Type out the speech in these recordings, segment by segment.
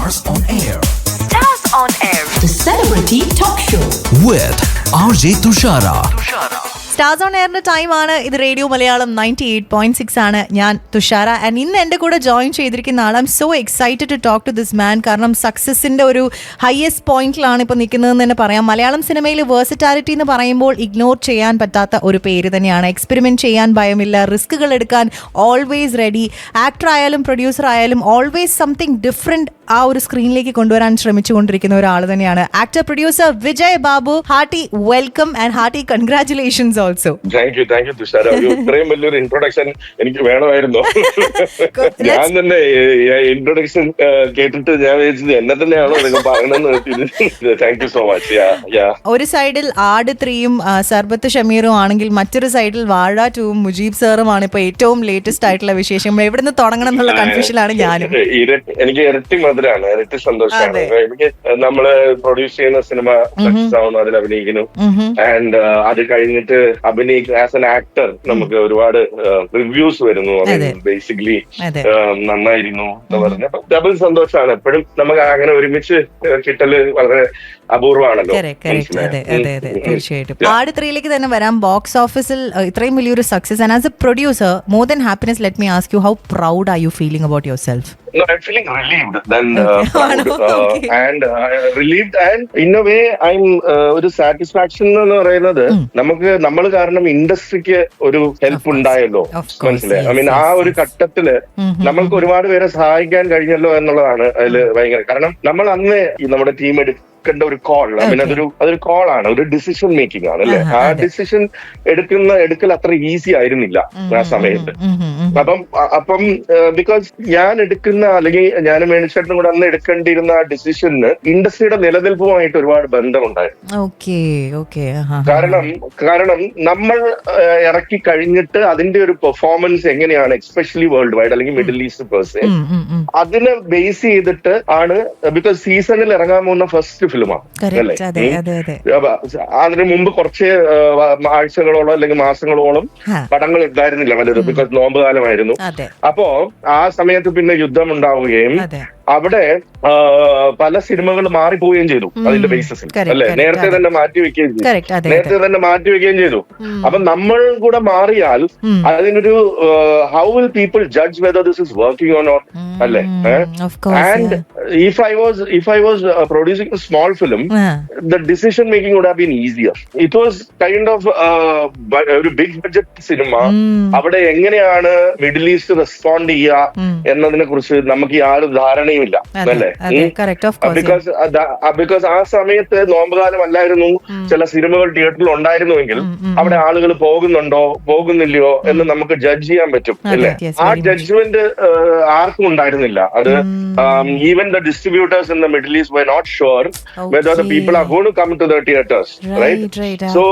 Stars on Air. Stars on Air. The Celebrity Talk Show. With RJ Tushara. Stars on എയറിന്റെ ടൈമാണ്. ഇത് radio Malayalam 98.6 ആണ്. ഞാൻ Thushara. And ഇന്ന് എൻ്റെ കൂടെ ജോയിൻ ചെയ്തിരിക്കുന്ന ആൾ, I am so excited to talk to this man. കാരണം സക്സസിന്റെ ഒരു ഹയസ്റ്റ് പോയിന്റിലാണ് ഇപ്പോൾ നിൽക്കുന്നതെന്ന് തന്നെ പറയാം. മലയാളം സിനിമയിൽ വേഴ്സിറ്റാലിറ്റി എന്ന് പറയുമ്പോൾ ഇഗ്നോർ ചെയ്യാൻ പറ്റാത്ത ഒരു പേര് തന്നെയാണ്. എക്സ്പെരിമെന്റ് ചെയ്യാൻ ഭയമില്ല, റിസ്കുകൾ എടുക്കാൻ ഓൾവേസ് റെഡി. ആക്ടർ ആയാലും പ്രൊഡ്യൂസർ ആയാലും ഓൾവേസ് സംതിങ് ഡിഫറെന്റ് ആ ഒരു സ്ക്രീനിലേക്ക് കൊണ്ടുവരാൻ ശ്രമിച്ചുകൊണ്ടിരിക്കുന്ന ഒരാൾ തന്നെയാണ് actor producer Vijay Babu. Hearty welcome and hearty congratulations also. Thank you Thushara. ഇത്രയും വലിയൊരു ഇൻട്രൊഡക്ഷൻ എനിക്ക് വേണമായിരുന്നു. ഞാൻ തന്നെ ഇൻട്രൊഡക്ഷൻ കേട്ടിട്ട് ഞാൻ വിചാരിച്ചത് എന്നെ തന്നെയാണോ നിങ്ങൾ പറയണമെന്ന്. Thank you so much. ഒരു സൈഡിൽ ആട് 3യും സർബത്ത് ഷമീറും ആണെങ്കിൽ മറ്റൊരു സൈഡിൽ വാഴ 2വും മുജീബ് സാറുമാണ് ഇപ്പൊ ഏറ്റവും ലേറ്റസ്റ്റ് ആയിട്ടുള്ള വിശേഷം. എവിടുന്ന് തുടങ്ങണം എന്നുള്ള കൺഫ്യൂഷനിലാണ് ഞാനും. എനിക്ക് ഇരട്ടി മധുരാണ്, ഇരട്ടി സന്തോഷമാണ്. എനിക്ക് നമ്മള് പ്രൊഡ്യൂസ് ചെയ്യുന്ന സിനിമ സക്സസ് ആവുന്നു, അതിൽ അഭിനയിക്കുന്നു. ആൻഡ് അത് കഴിഞ്ഞിട്ട് ആസ് എൻ ആക്ടർ നമുക്ക് ഒരുപാട് റിവ്യൂസ് വരുന്നു. ബേസിക്കലി നന്നായിരുന്നു എന്ന് പറഞ്ഞ ഡബിൾ സന്തോഷമാണ്. എപ്പോഴും നമുക്ക് അങ്ങനെ ഒരുമിച്ച് കിട്ടല് വളരെ അപൂർവമാണല്ലോ. തീർച്ചയായിട്ടും. ആട് 3യിലേക്ക് തന്നെ വരാം. ബോക്സ് ഓഫീസിൽ ഇത്രയും വലിയൊരു success. And as a producer, more than happiness, let me ask you, how proud are you feeling about your self? No, I'm feeling relieved than proud. And relieved and in a way I'm ഒരു satisfaction എന്ന് പറയുന്നത് നമ്മൾ കാരണം ഇൻഡസ്ട്രിക്ക് ഒരു help ഉണ്ടായല്ലോ. മനസ്സിലായി? I mean ആ ഒരു ഘട്ടത്തില് നമ്മൾക്ക് ഒരുപാട് പേരെ സഹായിക്കാൻ കഴിഞ്ഞല്ലോ എന്നുള്ളതാണ് അതിൽ ഭയങ്കര. കാരണം നമ്മൾ അന്ന് നമ്മുടെ ടീം എടുക്കേണ്ട ഒരു കോൾ, ഐ മീൻ അതൊരു കോളാണ്, ഒരു ഡിസിഷൻ മേക്കിംഗ് ആണ് അല്ലെ. ആ ഡിസിഷൻ എടുക്കൽ അത്ര ഈസി ആയിരുന്നില്ല ആ സമയത്ത്. അപ്പം ബിക്കോസ് ഞാൻ എടുക്കുന്ന, അല്ലെങ്കിൽ ഞാനും മേണിച്ചേട്ടനും കൂടെ അന്ന് എടുക്കേണ്ടിയിരുന്ന ആ ഡിസിഷന് ഇൻഡസ്ട്രിയുടെ നിലനിൽപ്പുമായിട്ട് ഒരുപാട് ബന്ധമുണ്ടായിരുന്നു. കാരണം നമ്മൾ ഇറക്കി കഴിഞ്ഞിട്ട് അതിന്റെ ഒരു പെർഫോമൻസ് എങ്ങനെയാണ്, എക്സ്പെഷ്യലി വേൾഡ് വൈഡ് അല്ലെങ്കിൽ മിഡിൽ ഈസ്റ്റ് പേഴ്സൺ, അതിനെ ബേസ് ചെയ്തിട്ട് ആണ്. ബിക്കോസ് സീസണിൽ ഇറങ്ങാൻ പോകുന്ന ഫസ്റ്റ് ഫിലിമാണ് അല്ലേ. അതിന് മുമ്പ് കുറച്ച് ആഴ്ചകളോളം അല്ലെങ്കിൽ മാസങ്ങളോളം പടങ്ങൾ ഉണ്ടായിരുന്നില്ല പലരും, ബിക്കോസ് നോമ്പ് കാലമായിരുന്നു. അപ്പോ ആ സമയത്ത് പിന്നെ യുദ്ധം ഉണ്ടാവുകയും അവിടെ പല സിനിമകൾ മാറിപ്പോവുകയും ചെയ്തു അതിന്റെ ബേസിസിൽ അല്ലെ. നേരത്തെ തന്നെ മാറ്റിവെക്കുകയും ചെയ്തു. അപ്പൊ നമ്മൾ കൂടെ മാറിയാൽ അതിനൊരു how will people judge whether this is working or not അല്ലെ. And if I was producing a small film, the decision making would have been easier. It was kind of ഒരു ബിഗ് ബഡ്ജറ്റ് സിനിമ. അവിടെ എങ്ങനെയാണ് middle east respond ചെയ്യുക എന്നതിനെ കുറിച്ച് നമുക്ക് യാതൊരു ധാരണയുമില്ല അല്ലേ. ബിക്കോസ് ആ സമയത്ത് നോമ്പുകാലം അല്ലായിരുന്നു. ചില സിനിമകൾ തിയേറ്ററിൽ ഉണ്ടായിരുന്നുവെങ്കിൽ അവിടെ ആളുകൾ പോകുന്നുണ്ടോ പോകുന്നില്ലയോ എന്ന് നമുക്ക് ജഡ്ജ് ചെയ്യാൻ പറ്റും അല്ലേ. ആ ജഡ്ജ്മെന്റ് ആർക്കും ഉണ്ടായിരുന്നില്ല. അത് even the distributors in the Middle East were not sure whether the people are going to come to the theatres, right? So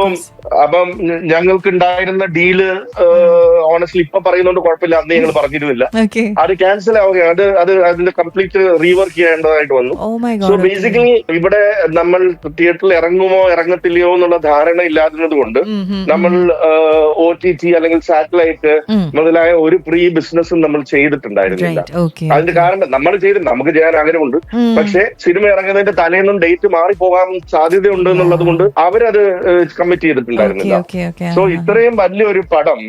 അപ്പം ഞങ്ങൾക്ക് ഉണ്ടായിരുന്ന ഡീല് ഓണസ്റ്റ്ലി ഇപ്പൊ പറയുന്നോണ്ട് കുഴപ്പമില്ല, അന്ന് ഞങ്ങൾ പറഞ്ഞിരുന്നില്ല. അത് ക്യാൻസൽ ആവുകയാണ്. അത് അതിന്റെ കംപ്ലീറ്റ് റീവർക്ക് ചെയ്യേണ്ടതായിട്ട് വന്നു. സോ ബേസിക്കലി ഇവിടെ നമ്മൾ തിയേറ്ററിൽ ഇറങ്ങുമോ ഇറങ്ങത്തില്ലയോ എന്നുള്ള ധാരണ ഇല്ലാതിരുന്നത് കൊണ്ട് നമ്മൾ OTT അല്ലെങ്കിൽ സാറ്റലൈറ്റ് മുതലായ ഒരു പ്രീ ബിസിനസ്സും നമ്മൾ ചെയ്തിട്ടുണ്ടായിരുന്നില്ല. അതിന്റെ കാരണം നമ്മൾ നമുക്ക് ചെയ്യാൻ ആഗ്രഹമുണ്ട്, പക്ഷെ സിനിമ ഇറങ്ങുന്നതിന്റെ തലേന്നും ഡേറ്റ് മാറിപ്പോകാൻ സാധ്യതയുണ്ട് എന്നുള്ളത് കൊണ്ട് അവരത് കമ്മിറ്റ് ചെയ്തിട്ടുണ്ടായിരുന്നില്ല. സോ ഇത്രയും വലിയൊരു പടം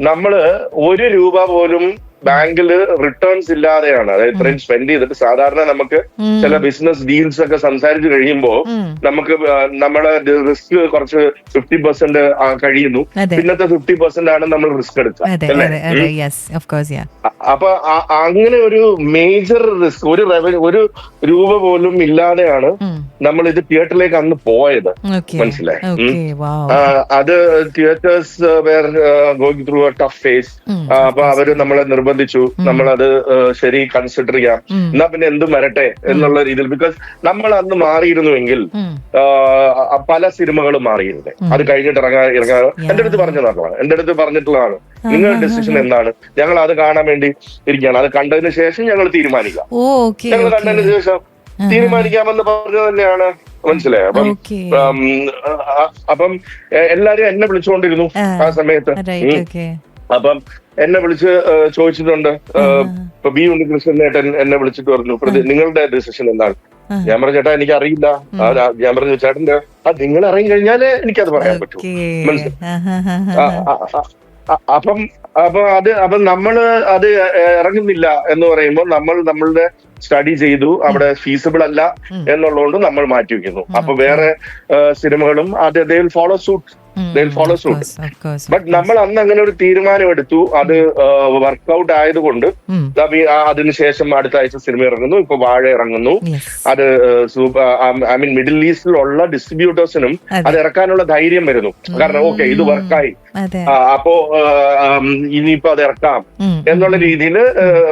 നമ്മള് ₹1 പോലും ബാങ്കില് റിട്ടേൺസ് ഇല്ലാതെയാണ്, അതായത് ഇത്രയും സ്പെൻഡ് ചെയ്തിട്ട്. സാധാരണ നമുക്ക് ചില ബിസിനസ് ഡീൽസ് ഒക്കെ സംസാരിച്ച് കഴിയുമ്പോൾ നമുക്ക് നമ്മുടെ റിസ്ക് കുറച്ച് 50% കഴിയുന്നു, പിന്നത്തെ 50% ആണ് നമ്മൾ റിസ്ക് എടുക്കുക അല്ലേ. അപ്പൊ അങ്ങനെ ഒരു മേജർ റിസ്ക്, ഒരു രൂപ പോലും ഇല്ലാതെയാണ് നമ്മൾ ഇത് തിയേറ്ററിലേക്ക് അന്ന് പോയത്. മനസ്സിലായി? അത് theatres were going through a tough phase. അപ്പൊ അവര് നമ്മളെ നിർബന്ധിച്ചു, നമ്മളത് ശരി കൺസിഡർ ചെയ്യാം, എന്നാ പിന്നെ എന്തും വരട്ടെ എന്നുള്ള രീതിയിൽ. ബിക്കോസ് നമ്മൾ അന്ന് മാറിയിരുന്നുവെങ്കിൽ പല സിനിമകളും മാറിയിരുന്നേ. അത് കഴിഞ്ഞിട്ട് ഇറങ്ങാൻ എന്റെ അടുത്ത് പറഞ്ഞിട്ടുള്ളതാണ് നിങ്ങളുടെ ഡെസിഷൻ എന്താണ്, ഞങ്ങൾ അത് കാണാൻ വേണ്ടി ഇരിക്കുകയാണ്, അത് കണ്ടതിന് ശേഷം ഞങ്ങൾ തീരുമാനിക്കാം, ഞങ്ങൾ കണ്ടതിന് ശേഷം തീരുമാനിക്കാമെന്ന് പറഞ്ഞത് തന്നെയാണ്. മനസ്സിലായോ? അപ്പം എല്ലാരും എന്നെ വിളിച്ചുകൊണ്ടിരുന്നു ആ സമയത്ത്. അപ്പം എന്നെ വിളിച്ച് ചോദിച്ചിട്ടുണ്ട്. ഇപ്പൊ ബി ഉണ്ണികൃഷ്ണനേട്ടൻ എന്നെ വിളിച്ചിട്ട് പറഞ്ഞു, നിങ്ങളുടെ ഡിസിഷൻ എന്താണ്? ഞാൻ പറഞ്ഞു, ചേട്ടാ എനിക്ക് അറിയില്ല. ഞാൻ പറഞ്ഞു, ചേട്ടന്റെ നിങ്ങൾ ഇറങ്ങി കഴിഞ്ഞാലേ എനിക്കത് പറയാൻ പറ്റൂ. അപ്പം നമ്മള് അത് ഇറങ്ങുന്നില്ല എന്ന് പറയുമ്പോൾ നമ്മളുടെ സ്റ്റഡി ചെയ്തു, അവിടെ ഫീസിബിൾ അല്ല എന്നുള്ളതുകൊണ്ട് നമ്മൾ മാറ്റി വെക്കുന്നു. അപ്പൊ വേറെ സിനിമകളും അത് ഫോളോ സൂട്ട്. ബട്ട് നമ്മൾ അന്ന് അങ്ങനെ ഒരു തീരുമാനം എടുത്തു. അത് വർക്ക്ഔട്ട് ആയതുകൊണ്ട് അതിനുശേഷം അടുത്ത ആഴ്ച സിനിമ ഇറങ്ങുന്നു. ഇപ്പൊ വാഴ ഇറങ്ങുന്നു. അത് ഐ മീൻ മിഡിൽ ഈസ്റ്റിലുള്ള ഡിസ്ട്രിബ്യൂട്ടേഴ്സിനും അത് ഇറക്കാനുള്ള ധൈര്യം വരുന്നു. കാരണം ഓക്കെ ഇത് വർക്കായി, അപ്പോ ഇനിയിപ്പോ അത് ഇറക്കാം എന്നുള്ള രീതിയിൽ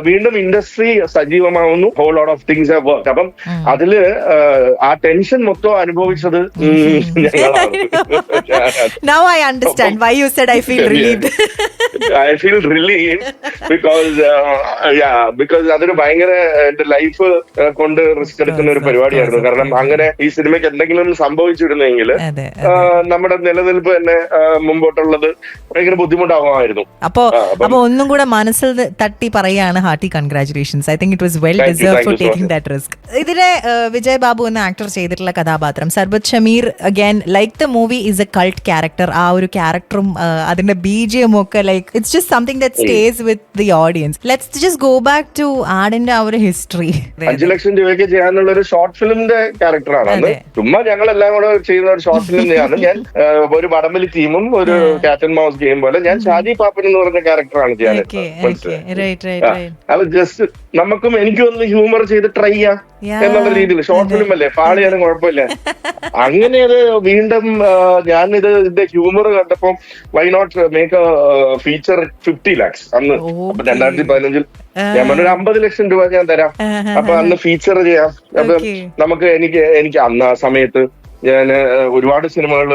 വീണ്ടും ഇൻഡസ്ട്രി സജീവമാവുന്നു. Whole lot of things have work. അപ്പം അതില് ആ ടെൻഷൻ മൊത്തം അനുഭവിച്ചത് ഞങ്ങളാണ്. Now I understand why you said I feel relieved. I feel relieved because അതൊരു ഭയങ്കര എന്റെ ലൈഫ് കൊണ്ട് റിസ്ക് എടുക്കുന്ന ഒരു പരിപാടിയായിരുന്നു. കാരണം അങ്ങനെ ഈ സിനിമയ്ക്ക് എന്തെങ്കിലും സംഭവിച്ചിരുന്നെങ്കിൽ നമ്മുടെ നിലനിൽപ്പ് തന്നെ മുമ്പോട്ടുള്ളത് ഭയങ്കര ബുദ്ധിമുട്ടാകുമായിരുന്നു. അപ്പൊ ഒന്നും കൂടെ മനസ്സിൽ തട്ടി പറയാണ് hearty congratulations. I think it was well deserved for taking that risk. ഇതിലെ വിജയ് ബാബു എന്ന ആക്ടർ ചെയ്തിട്ടുള്ള കഥാപാത്രം Sarbath Shameer again like the movie is a cult character. ആ ഒരു ക്യാരക്ടറും അതിന്റെ ബിജിഎം ഒക്കെ like it's just something that stays with the audience. Let's just go back to ആടിന്റെ ആ ഒരു ഹിസ്റ്ററി. 5 ലക്ഷം രൂപയ്ക്ക് ചെയ്യാനുള്ള ഒരു ഷോർട്ട് ഫിലിമിന്റെ ക്യാരക്ടറാണ് അന്ന്. ചുമ്മാ ഞങ്ങളെല്ലാം കൂടെ ചെയ്യുന്ന ഒരു ഷോർട്ട് ഫിലിം. ഞാൻ ഒരു വടംവലി ടീമും ഒരു ക്യാറ്റ് ആൻഡ് മൗസ് ഗെയിം പോലെ ഞാൻ ഷാജി പാപ്പൻ എന്ന് പറഞ്ഞ ക്യാരക്ടറാണ് ചെയ്യാൻ. അത് ജസ്റ്റ് നമുക്കും എനിക്കും ഒന്ന് ഹ്യൂമർ ചെയ്ത് ട്രൈ ചെയ്യാം എന്നുള്ള രീതിയിൽ. ഷോർട്ട് ഫിലിം അല്ലേ, പാളിയാലും കുഴപ്പമില്ല. അങ്ങനെ അത് വീണ്ടും ഞാനിത് ഇതിന്റെ ഹ്യൂമർ കണ്ടപ്പോ why not make a feature 50 lakhs അന്ന്. അപ്പൊ 2015 ഞാൻ പറഞ്ഞ 50 ലക്ഷം രൂപ ഞാൻ തരാം, അപ്പൊ അന്ന് ഫീച്ചർ ചെയ്യാം. അപ്പൊ നമുക്ക് എനിക്ക് അന്ന് ആ സമയത്ത് ഞാൻ ഒരുപാട് സിനിമകൾ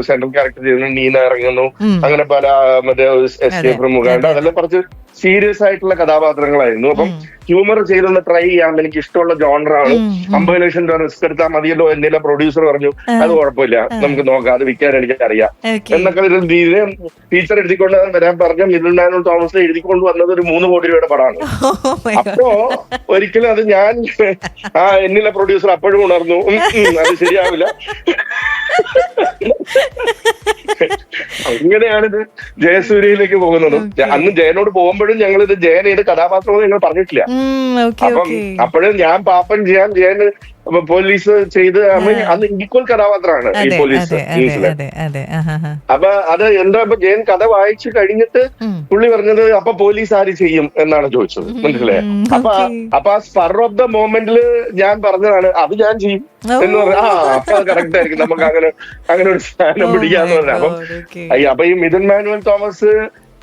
സെൻട്രൽ ക്യാരക്ടർ ചെയ്യുന്നു. നീന ഇറങ്ങുന്നു, അങ്ങനെ പല മറ്റേ എസ്കേപ്പ് ഫ്രം മുഖാണ്ട് അതെല്ലാം കുറച്ച് സീരിയസ് ആയിട്ടുള്ള കഥാപാത്രങ്ങളായിരുന്നു. അപ്പം ഹ്യൂമർ ചെയ്തൊന്ന് ട്രൈ ചെയ്യാം, എനിക്ക് ഇഷ്ടമുള്ള ജോണറാണ്. 50 ലക്ഷം രൂപ റിസ്ക് എടുത്താൽ മതിയല്ലോ എന്തെങ്കിലും പ്രൊഡ്യൂസർ പറഞ്ഞു. അത് കുഴപ്പമില്ല, നമുക്ക് നോക്കാം, അത് വിൽക്കാൻ എനിക്ക് അറിയാം എന്നൊക്കെ ഒരു രീതിയിൽ ഫീച്ചർ എഴുതിക്കൊണ്ട് വരാൻ പറഞ്ഞ മിഡിൽ മാനുവൽ തോമസ് എഴുതിക്കൊണ്ട് വന്നത് ഒരു 3 കോടി രൂപയുടെ പടമാണ്. അപ്പോ ഒരിക്കലും അത് ഞാൻ എന്നിലെ പ്രൊഡ്യൂസർ അപ്പോഴും ഉണർന്നു, അത് ശരിയാവില്ല. അങ്ങനെയാണിത് ജയസൂര്യയിലേക്ക് പോകുന്നത്. അന്ന് ജയനോട് പോകുമ്പോഴും ഞങ്ങൾ ഇത് ജയൻ ഏത് കഥാപാത്രമെന്ന് ഞങ്ങൾ പറഞ്ഞിട്ടില്ല. അപ്പം അപ്പോഴും ഞാൻ പാപ്പൻ ചെയ്യാൻ ജയൻ പോലീസ് ചെയ്ത് അന്ന് ഈക്വൽ കഥാപാത്രമാണ് ഈ പോലീസ്. അപ്പൊ അത് എന്താ ഇപ്പൊ ജയൻ കഥ വായിച്ചു കഴിഞ്ഞിട്ട് പുള്ളി പറഞ്ഞത് അപ്പൊ പോലീസ് ആര് ചെയ്യും എന്നാണ് ചോദിച്ചത്. മനസ്സിലായോ? അപ്പൊ ആ സ്പർ ഓഫ് ദ മൊമെന്റില് ഞാൻ പറഞ്ഞതാണ് അത് ഞാൻ ചെയ്യും എന്ന് പറഞ്ഞ അപ്പൊ അത് കറക്റ്റ് ആയിരിക്കും, നമുക്ക് അങ്ങനെ ഒരു സ്ഥാനം പിടിക്കാന്ന് പറഞ്ഞ. അപ്പൊ ഈ മിഥുൻ മാനുവൽ തോമസ്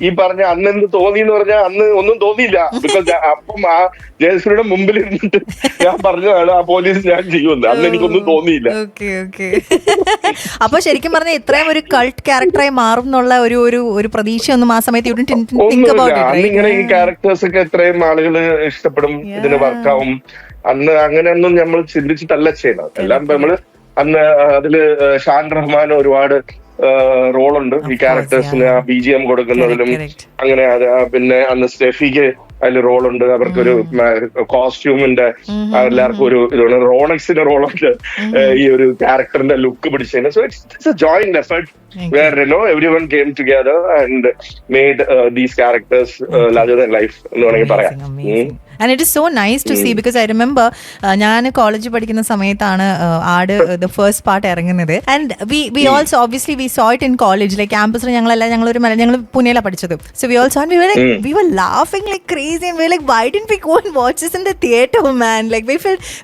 ഈ പറഞ്ഞ അന്ന് എന്ത് തോന്നി എന്ന് പറഞ്ഞാൽ അന്ന് ഒന്നും തോന്നിയില്ല. ബിക്കോസ് അപ്പം ആ ജയശ്രീയുടെ മുമ്പിൽ ഇരുന്നിട്ട് ഞാൻ പറഞ്ഞതാണ് ആ പോലീസ് ഞാൻ ചെയ്യുമെന്ന്. അന്ന് എനിക്കൊന്നും തോന്നിയില്ല. അപ്പൊ ശരിക്കും പറഞ്ഞ ഇത്രയും ഒരു കൾട്ട് ക്യാരക്ടറായി മാറും എന്നുള്ള ഒരു പ്രതീക്ഷ ഒന്നും ആ സമയത്ത് ഒന്നുമില്ല. അന്നിങ്ങനെ ഈ ക്യാരക്ടേഴ്സ് ഒക്കെ ഇത്രയും ആളുകൾ ഇഷ്ടപ്പെടും, ഇതിന് വർക്കാവും, അന്ന് അങ്ങനെയൊന്നും നമ്മൾ ചിന്തിച്ചിട്ടല്ല ചെയ്യുന്നത്. എല്ലാം നമ്മള് അന്ന് അതില് ഷാൻ റഹ്മാൻ ഒരുപാട് റോളുണ്ട് ഈ ക്യാരക്ടേഴ്സിന് BGM കൊടുക്കുന്നതിലും. അങ്ങനെ പിന്നെ അന്ന് സ്റ്റെഫിക്ക് അതിൽ റോളുണ്ട്, അവർക്കൊരു കോസ്റ്റ്യൂമിന്റെ എല്ലാവർക്കും ഒരു ഇതാണ്. റോണക്സിന്റെ റോളുണ്ട് ഈ ഒരു ക്യാരക്ടറിന്റെ ലുക്ക് പിടിച്ചതിന്. So it's a joint effort where everyone came together and made these characters larger than life എന്ന് വേണമെങ്കിൽ പറയാം. And it is so nice to see because I remember ഞാൻ കോളേജിൽ പഠിക്കുന്ന സമയത്താണ് ആട് the first part ഇറങ്ങുന്നത്. And we also obviously we saw it in college, like ക്യാമ്പസിൽ ഞങ്ങൾ പുനെയിലാണ് പഠിച്ചത്. So we all saw it and we were laughing like crazy and we were like, why didn't we go and watch this in the theater, man? Like